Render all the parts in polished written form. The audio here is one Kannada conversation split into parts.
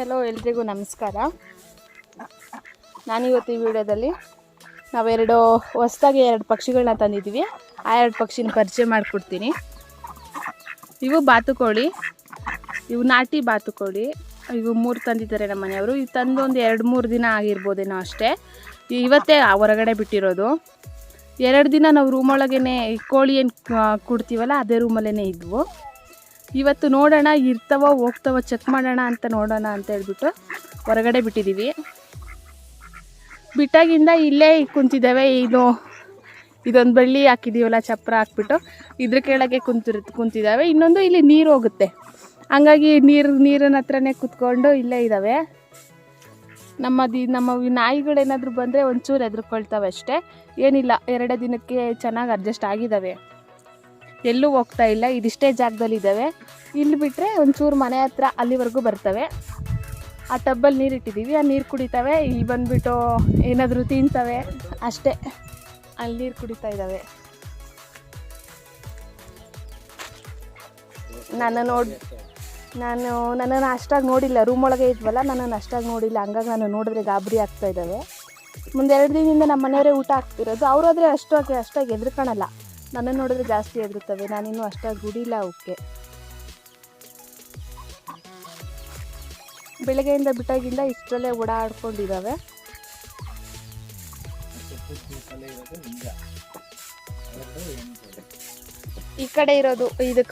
ಹಲೋ ಎಲ್ರಿಗೂ ನಮಸ್ಕಾರ. ನಾನಿವತ್ತು ಈ ವಿಡಿಯೋದಲ್ಲಿ ನಾವೆರಡು ಹೊಸದಾಗಿ 2 ಪಕ್ಷಿಗಳನ್ನ ತಂದಿದ್ದೀವಿ. ಆ 2 ಪಕ್ಷಿನ ಪರಿಚಯ ಮಾಡಿಕೊಡ್ತೀನಿ. ಇವು ಬಾತುಕೋಳಿ, ಇವು ನಾಟಿ ಬಾತುಕೋಳಿ. ಇವು 3 ತಂದಿದ್ದಾರೆ ನಮ್ಮ ಮನೆಯವರು. ಇವು ತಂದು ಒಂದು 2-3 ದಿನ ಆಗಿರ್ಬೋದೇನೋ ಅಷ್ಟೇ. ಇವತ್ತೇ ಹೊರಗಡೆ ಬಿಟ್ಟಿರೋದು. 2 ದಿನ ನಾವು ರೂಮೊಳಗೇ ಕೋಳಿ ಏನು ಕೊಡ್ತೀವಲ್ಲ ಅದೇ ರೂಮಲ್ಲೇ ಇದ್ವು. ಇವತ್ತು ನೋಡೋಣ ಇರ್ತಾವೋ ಹೋಗ್ತಾವೋ ಚೆಕ್ ಮಾಡೋಣ ಅಂತ ನೋಡೋಣ ಅಂತ ಹೇಳ್ಬಿಟ್ಟು ಹೊರಗಡೆ ಬಿಟ್ಟಿದ್ದೀವಿ. ಬಿಟ್ಟಾಗಿಂದ ಇಲ್ಲೇ ಕುಂತಿದ್ದಾವೆ. ಇದೊಂದು ಬಳ್ಳಿ ಹಾಕಿದ್ದೀವಲ್ಲ, ಚಪ್ರ ಹಾಕ್ಬಿಟ್ಟು ಇದ್ರ ಕೆಳಗೆ ಕುಂತಿದ್ದಾವೆ. ಇನ್ನೊಂದು ಇಲ್ಲಿ ನೀರು ಹೋಗುತ್ತೆ, ಹಂಗಾಗಿ ನೀರಿನ ಹತ್ರನೇ ಕುತ್ಕೊಂಡು ಇಲ್ಲೇ ಇದ್ದಾವೆ. ನಮ್ಮ ನಾಯಿಗಳೇನಾದರೂ ಬಂದರೆ ಒಂಚೂರು ಹೆದರ್ಕೊಳ್ತವೆ ಅಷ್ಟೇ, ಏನಿಲ್ಲ. 2 ದಿನಕ್ಕೆ ಚೆನ್ನಾಗಿ ಅಡ್ಜಸ್ಟ್ ಆಗಿದ್ದಾವೆ, ಎಲ್ಲೂ ಹೋಗ್ತಾ ಇಲ್ಲ. ಇದಿಷ್ಟೇ ಜಾಗದಲ್ಲಿ ಇದ್ದಾವೆ. ಇಲ್ಲಿ ಬಿಟ್ಟರೆ ಒಂಚೂರು ಮನೆ ಹತ್ರ ಅಲ್ಲಿವರೆಗೂ ಬರ್ತವೆ. ಆ ಟಬ್ಬಲ್ಲಿ ನೀರು ಇಟ್ಟಿದ್ದೀವಿ, ಆ ನೀರು ಕುಡಿತವೆ. ಇಲ್ಲಿ ಬಂದುಬಿಟ್ಟು ಏನಾದರೂ ತಿಂತವೆ ಅಷ್ಟೇ. ಅಲ್ಲಿ ನೀರು ಕುಡಿತಾ ಇದ್ದಾವೆ. ನನ್ನನ್ನು ಅಷ್ಟಾಗಿ ನೋಡಿಲ್ಲ, ರೂಮೊಳಗೆ ಇದ್ವಲ್ಲ, ನನ್ನನ್ನು ಅಷ್ಟಾಗಿ ನೋಡಿಲ್ಲ. ಹಂಗಾಗಿ ನಾನು ನೋಡಿದ್ರೆ ಗಾಬರಿ ಆಗ್ತಾ ಇದ್ದಾವೆ. ಮುಂದೆ 2 ದಿನದಿಂದ ನಮ್ಮ ಮನೆಯವರೇ ಊಟ ಹಾಕ್ತಿರೋದು. ಅವರಾದರೆ ಅಷ್ಟಾಗಿ ಹೆದರ್ಕೊಳಲ್ಲ, ನನ್ನನ್ನು ನೋಡಿದ್ರೆ ಜಾಸ್ತಿ ಹೆದರುತ್ತವೆ. ನಾನಿನ್ನೂ ಅಷ್ಟಾಗಿ ಗುಡಿಲ್ಲ ಅವಕ್ಕೆ. ಬೆಳಗ್ಗೆಯಿಂದ ಬಿಟ್ಟಾಗಿಂದ ಇಷ್ಟರಲ್ಲೇ ಓಡಾಡ್ಕೊಂಡಿದ್ದಾವೆ. ಈ ಕಡೆ ಇರೋದು ಇದು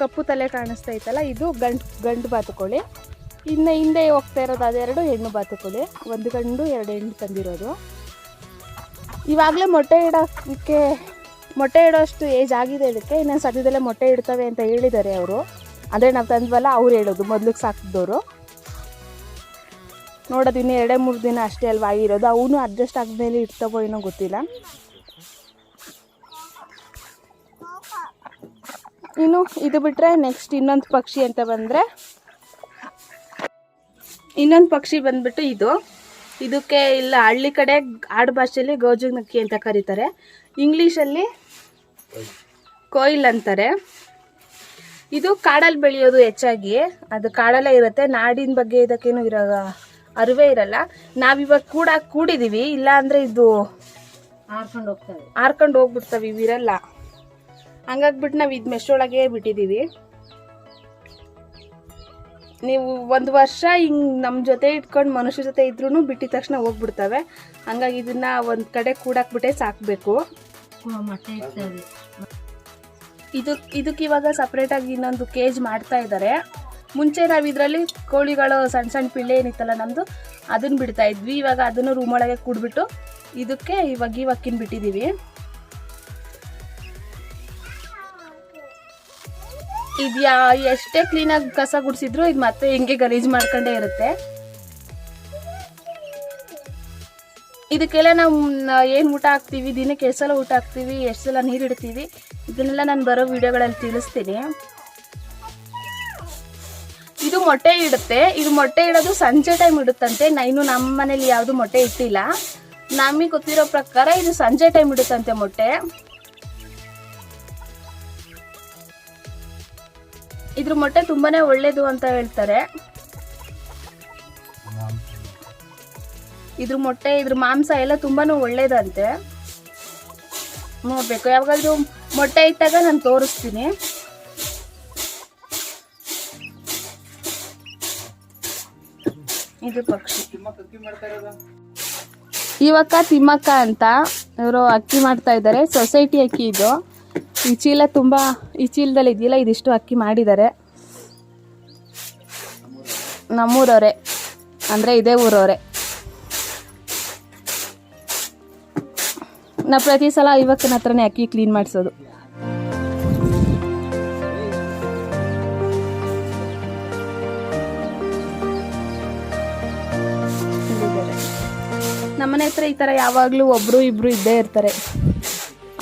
ಕಪ್ಪು ತಲೆ ಕಾಣಿಸ್ತಾ ಇತ್ತಲ್ಲ, ಇದು ಗಂಡು ಬಾತುಕೋಳಿ. ಇನ್ನು ಹಿಂದೆ ಹೋಗ್ತಾ ಇರೋದು ಅದೆರಡು ಹೆಣ್ಣು ಬಾತುಕೋಳಿ. 1 ಗಂಡು 2 ಹೆಣ್ಣು ತಂದಿರೋದು. ಇವಾಗಲೇ ಮೊಟ್ಟೆ ಇಡೋಷ್ಟು ಏಜ್ ಆಗಿದೆ ಇದಕ್ಕೆ. ಇನ್ನೊಂದು ಸದ್ಯದಲ್ಲೇ ಮೊಟ್ಟೆ ಇಡ್ತವೆ ಅಂತ ಹೇಳಿದ್ದಾರೆ ಅವರು. ಅಂದರೆ ನಾವು ತಂದ್ವಲ್ಲ, ಅವ್ರು ಹೇಳೋದು, ಮೊದಲಿಗೆ ಸಾಕಿದವರು. ನೋಡೋದು ಇನ್ನು 2-3 ದಿನ ಅಷ್ಟೇ ಅಲ್ವಾ ಆಗಿರೋದು. ಅವನು ಅಡ್ಜಸ್ಟ್ ಆದಮೇಲೆ ಇಡ್ತಾವೋ ಏನೋ ಗೊತ್ತಿಲ್ಲ. ಇನ್ನು ಇದು ಬಿಟ್ಟರೆ ನೆಕ್ಸ್ಟ್ ಇನ್ನೊಂದು ಪಕ್ಷಿ ಅಂತ ಬಂದರೆ, ಇನ್ನೊಂದು ಪಕ್ಷಿ ಬಂದ್ಬಿಟ್ಟು ಇದಕ್ಕೆ ಇಲ್ಲ ಹಳ್ಳಿ ಕಡೆ ಆಡು ಭಾಷೆಯಲ್ಲಿ ಗೋಜುನಕ್ಕಿ ಅಂತ ಕರೀತಾರೆ, ಇಂಗ್ಲೀಷಲ್ಲಿ ಕೊಯ್ಲ್ ಅಂತಾರೆ. ಇದು ಕಾಡಲ್ಲಿ ಬೆಳೆಯೋದು ಹೆಚ್ಚಾಗಿ. ಅದು ಕಾಡಲ್ಲೇ ಇರುತ್ತೆ. ನಾಡಿನ ಬಗ್ಗೆ ಇದಕ್ಕೇನು ಅರಿವೇ ಇರಲ್ಲ. ನಾವಿವಾಗ ಕೂಡಿದ್ದೀವಿ, ಇಲ್ಲ ಅಂದರೆ ಇದು ಹಾರ್ಕೊಂಡು ಹೋಗ್ಬಿಡ್ತವೆ, ಇವಿರಲ್ಲ. ಹಂಗಾಗ್ಬಿಟ್ಟು ನಾವು ಇದು ಮೆಷ್ಟೊಳಗೆ ಬಿಟ್ಟಿದ್ದೀವಿ. ನೀವು 1 ವರ್ಷ ಹಿಂಗೆ ನಮ್ಮ ಜೊತೆ ಇಟ್ಕೊಂಡು ಮನುಷ್ಯ ಜೊತೆ ಇದ್ರೂ ಬಿಟ್ಟಿದ ತಕ್ಷಣ ಹೋಗ್ಬಿಡ್ತವೆ. ಹಂಗಾಗಿ ಇದನ್ನು ಒಂದು ಕಡೆ ಕೂಡಾಕ್ಬಿಟ್ಟೆ ಸಾಕಬೇಕು. ಇದಕ್ಕೆ ಇವಾಗ ಸಪ್ರೇಟಾಗಿ ಇನ್ನೊಂದು ಕೇಜ್ ಮಾಡ್ತಾ ಇದ್ದಾರೆ. ಮುಂಚೆ ನಾವು ಇದರಲ್ಲಿ ಕೋಳಿಗಳು ಸಣ್ಣ ಪಿಳ್ಳೆ ಏನಿತ್ತಲ್ಲ ನಮ್ಮದು, ಅದನ್ನು ಬಿಡ್ತಾ ಇದ್ವಿ. ಇವಾಗ ಅದನ್ನು ರೂಮೊಳಗೆ ಕೂಡ್ಬಿಟ್ಟು ಇದಕ್ಕೆ ಇವಾಗಿನ ಬಿಟ್ಟಿದ್ದೀವಿ. ಇದು ಎಷ್ಟೇ ಕ್ಲೀನಾಗಿ ಕಸ ಗುಡಿಸಿದ್ರು ಇದು ಮತ್ತೆ ಹಿಂಗೆ ಗಲೀಜು ಮಾಡ್ಕೊಂಡೇ ಇರುತ್ತೆ. ಇದಕ್ಕೆಲ್ಲ ನಾವು ಏನು ಊಟ ಹಾಕ್ತೀವಿ, ದಿನಕ್ಕೆ ಎಷ್ಟು ಸಲ ಊಟ ಹಾಕ್ತೀವಿ, ಎಷ್ಟು ಸಲ ನೀರು ಇಡ್ತೀವಿ, ಇದನ್ನೆಲ್ಲ ನಾನು ಬರೋ ವಿಡಿಯೋಗಳಲ್ಲಿ ತಿಳಿಸ್ತೀನಿ. ಇದು ಮೊಟ್ಟೆ ಇಡುತ್ತೆ. ಇದು ಮೊಟ್ಟೆ ಇಡೋದು ಸಂಜೆ ಟೈಮ್ ಇಡುತ್ತಂತೆ. ಇನ್ನು ನಮ್ಮ ಮನೇಲಿ ಯಾವುದು ಮೊಟ್ಟೆ ಇಟ್ಟಿಲ್ಲ. ನಮಗೆ ಗೊತ್ತಿರೋ ಪ್ರಕಾರ ಇದು ಸಂಜೆ ಟೈಮ್ ಇಡುತ್ತಂತೆ ಮೊಟ್ಟೆ. ಇದ್ರ ಮೊಟ್ಟೆ ತುಂಬಾನೇ ಒಳ್ಳೇದು ಅಂತ ಹೇಳ್ತಾರೆ. ಇದ್ರ ಮಾಂಸ ಎಲ್ಲ ತುಂಬಾನು ಒಳ್ಳೇದಂತೆ. ನೋಡ್ಬೇಕು, ಯಾವಾಗಾದ್ರೂ ಮೊಟ್ಟೆ ಇಟ್ಟಾಗ ನಾನು ತೋರಿಸ್ತೀನಿ. ಇದು ಪಕ್ಷಿ ಇವಕ್ಕ ತಿಮ್ಮಕ್ಕ ಅಂತ ಇವರು ಅಕ್ಕಿ ಮಾಡ್ತಾ ಇದ್ದಾರೆ. ಸೊಸೈಟಿ ಅಕ್ಕಿ ಇದು. ಈ ಚೀಲದಲ್ಲಿ ಇದೆಯಲ್ಲ, ಇದಿಷ್ಟು ಅಕ್ಕಿ ಮಾಡಿದ್ದಾರೆ. ನಮ್ಮೂರವರೇ, ಅಂದರೆ ಇದೇ ಊರವರೇ. ನಾವು ಪ್ರತಿ ಸಲ ಇವಕ್ಕನ ಹತ್ರನೇ ಅಕ್ಕಿ ಕ್ಲೀನ್ ಮಾಡಿಸೋದು. ನಮ್ಮನೆ ಹತ್ರ ಈ ಥರ ಯಾವಾಗಲೂ ಒಬ್ಬರು ಇಬ್ಬರು ಇದ್ದೇ ಇರ್ತಾರೆ.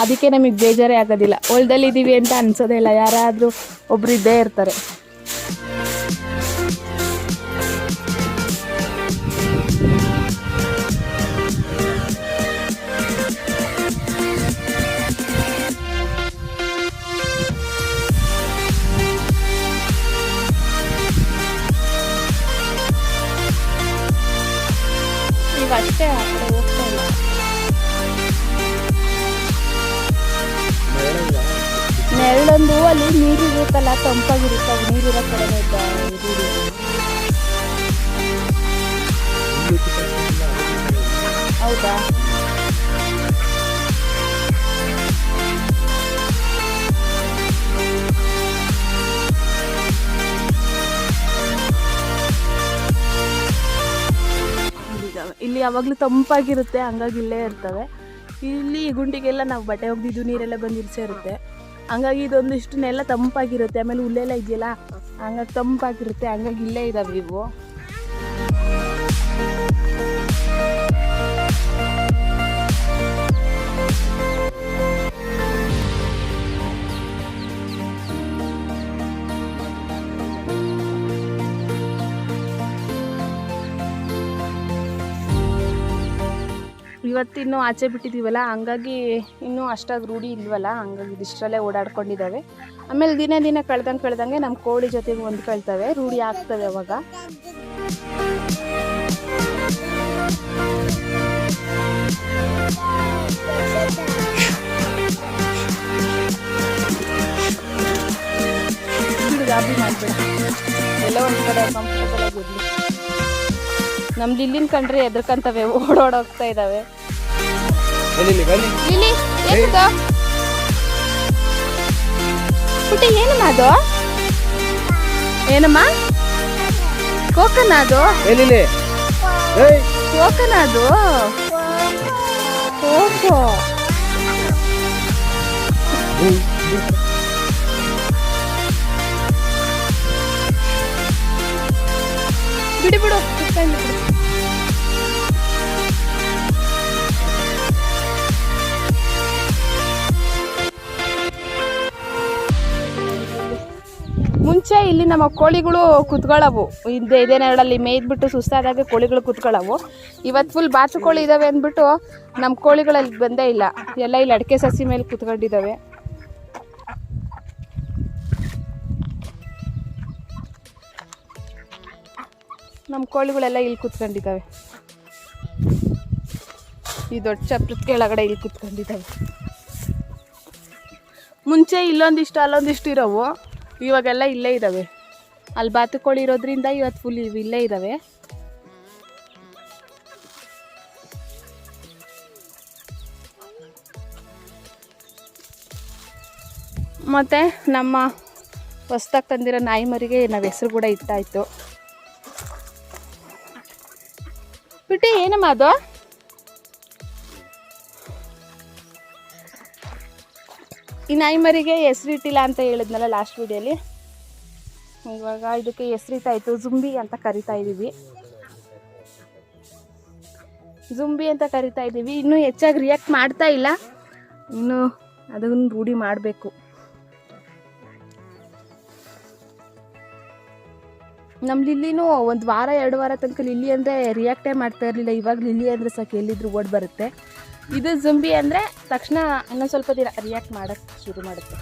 ಅದಕ್ಕೆ ನಮಗೆ ಬೇಜಾರೇ ಆಗೋದಿಲ್ಲ. ಹೊಲದಲ್ಲಿ ಇದ್ದೀವಿ ಅಂತ ಅನ್ಸೋದೇ ಇಲ್ಲ, ಯಾರಾದರೂ ಒಬ್ರು ಇದ್ದೇ ಇರ್ತಾರೆ. ಇವಾಗ ಅಷ್ಟೇ ಆ ಕಡೆ ಹೋಗ್ತಾ ಇಲ್ಲ. ನೆರಳೊಂದು ಅಲ್ಲಿ ನೀರು ಇರುತ್ತಲ್ಲ, ತಂಪಾಗಿರುತ್ತೆ, ಅದು ನೀರಿರೋ ಕಡೆನೇ ಹೌದಾ? ಇಲ್ಲಿ ಯಾವಾಗಲೂ ತಂಪಾಗಿರುತ್ತೆ, ಹಂಗಾಗಿ ಇಲ್ಲೇ ಇರ್ತವೆ. ಇಲ್ಲಿ ಗುಂಡಿಗೆಲ್ಲ ನಾವು ಬಟ್ಟೆ ಒಗ್ದಿದ್ದು ನೀರೆಲ್ಲ ಬಂದು ಇರಿಸೇ ಇರುತ್ತೆ, ಹಂಗಾಗಿ ಇದೊಂದಿಷ್ಟು ನೆಲ ತಂಪಾಗಿರುತ್ತೆ. ಆಮೇಲೆ ಹುಲ್ಲೆಲ್ಲ ಇದೆಯಲ್ಲ, ಹಂಗಾಗಿ ತಂಪಾಗಿರುತ್ತೆ, ಹಂಗಾಗಿ ಇಲ್ಲೇ ಇದ್ದಾವೆ ಇವು. ಇವತ್ತಿನ್ನೂ ಆಚೆ ಬಿಟ್ಟಿದ್ದೀವಲ್ಲ, ಹಂಗಾಗಿ ಇನ್ನೂ ಅಷ್ಟಾಗಿ ರೂಢಿ ಇಲ್ವಲ್ಲ, ಹಂಗಾಗಿ ಇದಿಷ್ಟರಲ್ಲೇ ಓಡಾಡ್ಕೊಂಡಿದ್ದಾವೆ. ಆಮೇಲೆ ದಿನ ದಿನ ಕಳ್ದಂಗೆ ನಮ್ಮ ಕೋಳಿ ಜೊತೆಗೆ ಹೊಂದ್ಕೊಳ್ತವೆ, ರೂಢಿ ಆಗ್ತವೆ ಅವಾಗ. ಗಾಬರಿ ಮಾಡಬೇಡ, ಎಲ್ಲ ಒಂದು ಕಡೆ ಕಂಫರ್ಟಬಲ್ ಆಗಿರಲಿ. ನಮ್ಮ ಲಿಲ್ಲಿನ ಕಂಡ್ರೆ ಎದ್ರಕಂತವೆ, ಓಡೋಡೋಗ್ತಾ ಇದ್ದಾವೆ. ಪುಟ್ಟಿ ಏನಮ್ಮ ಅದು? ಏನಮ್ಮ? ಕೋಕನ ಅದು? ಕೋಕನ ಅದು? ಕೋಕೋ. ಬಿಡಿ ಬಿಡು, ಮುಂಚೆ ಇಲ್ಲಿ ನಮ್ಮ ಕೋಳಿಗಳು ಕುತ್ಕೊಳ್ಳವು, ಇದೇ ನೆರಳಲ್ಲಿ ಮೇಯ್ದ್ಬಿಟ್ಟು ಸುಸ್ತಾದಾಗ ಕೋಳಿಗಳು ಕುತ್ಕೊಳ್ಳವು. ಇವತ್ತು ಫುಲ್ ಬಾತುಕೋಳಿ ಇದ್ದಾವೆ ಅಂದ್ಬಿಟ್ಟು ನಮ್ಮ ಕೋಳಿಗಳಲ್ಲಿ ಬಂದೇ ಇಲ್ಲ, ಎಲ್ಲ ಇಲ್ಲಿ ಅಡಿಕೆ ಸಸಿ ಮೇಲೆ ಕುತ್ಕೊಂಡಿದ್ದಾವೆ. ನಮ್ಮ ಕೋಳಿಗಳೆಲ್ಲ ಇಲ್ಲಿ ಕುತ್ಕೊಂಡಿದ್ದಾವೆ, ಈ ದೊಡ್ಡ ಚಪ್ರದ ಕೆಳಗಡೆ ಇಲ್ಲಿ ಕುತ್ಕೊಂಡಿದ್ದಾವೆ. ಮುಂಚೆ ಇಲ್ಲೊಂದಿಷ್ಟು ಅಲ್ಲೊಂದಿಷ್ಟು ಇರೋವು, ಇವಾಗೆಲ್ಲ ಇಲ್ಲೇ ಇದ್ದಾವೆ. ಅಲ್ಲಿ ಬಾತುಕೋಳಿ ಇರೋದ್ರಿಂದ ಇವತ್ತು ಫುಲ್ ಇಲ್ಲೇ ಇದ್ದಾವೆ. ಮತ್ತು ನಮ್ಮ ಹೊಸ್ದಾಗಿ ತಂದಿರೋ ನಾಯಿ ಮರಿಗೆ ನಾವು ಹೆಸರು ಕೂಡ ಇಟ್ಟಾಯಿತು. ಬಿಟ್ಟು ಏನಮ್ಮ ಅದು? ಈ ನಾಯಿ ಮರಿಗೆ ಹೆಸರಿಟ್ಟಿಲ್ಲ ಅಂತ ಹೇಳಿದ್ನಲ್ಲ ಲಾಸ್ಟ್ ವೀಡಿಯೋಲಿ, ಇವಾಗ ಇದಕ್ಕೆ ಹೆಸರಿಟ್ಟಾಯಿತು. ಜುಂಬಿ ಅಂತ ಕರಿತಾ ಇದ್ದೀವಿ, ಜುಂಬಿ ಅಂತ ಕರಿತಾ ಇದ್ದೀವಿ. ಇನ್ನೂ ಹೆಚ್ಚಾಗಿ ರಿಯಾಕ್ಟ್ ಮಾಡ್ತಾ ಇಲ್ಲ, ಇನ್ನು ಅದನ್ನು ರೂಢಿ ಮಾಡಬೇಕು. ನಮ್ಮ ಲಿಲ್ಲಿನೂ ಒಂದು ವಾರ 2 ವಾರ ತನಕ ಲಿಲ್ಲಿ ಅಂದರೆ ರಿಯಾಕ್ಟೇ ಮಾಡ್ತಾ ಇರಲಿಲ್ಲ. ಇವಾಗ ಲಿಲ್ಲಿ ಅಂದರೆ ಸಾಕು ಎಲ್ಲಿದ್ರು ಓಡಿ ಬರುತ್ತೆ. ಇದು ಜುಂಬಿ ಅಂದರೆ ತಕ್ಷಣ ಇನ್ನೊಂದು ಸ್ವಲ್ಪ ದಿನ ರಿಯಾಕ್ಟ್ ಮಾಡೋಕ್ಕೆ ಶುರು ಮಾಡುತ್ತೆ.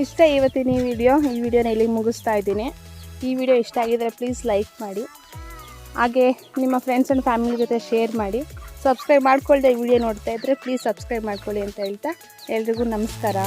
ಇಷ್ಟ ಇವತ್ತಿನ ಈ ವಿಡಿಯೋನ ಇಲ್ಲಿಗೆ ಮುಗಿಸ್ತಾ ಇದ್ದೀನಿ. ಈ ವಿಡಿಯೋ ಇಷ್ಟ ಆಗಿದರೆ ಪ್ಲೀಸ್ ಲೈಕ್ ಮಾಡಿ, ಹಾಗೆ ನಿಮ್ಮ ಫ್ರೆಂಡ್ಸ್ ಆ್ಯಂಡ್ ಫ್ಯಾಮಿಲಿ ಜೊತೆ ಶೇರ್ ಮಾಡಿ. ಸಬ್ಸ್ಕ್ರೈಬ್ ಮಾಡ್ಕೊಳ್ದೆ ಈ ವಿಡಿಯೋ ನೋಡ್ತಾ ಇದ್ದರೆ ಪ್ಲೀಸ್ ಸಬ್ಸ್ಕ್ರೈಬ್ ಮಾಡ್ಕೊಳ್ಳಿ ಅಂತ ಹೇಳ್ತಾ ಎಲ್ರಿಗೂ ನಮಸ್ಕಾರ.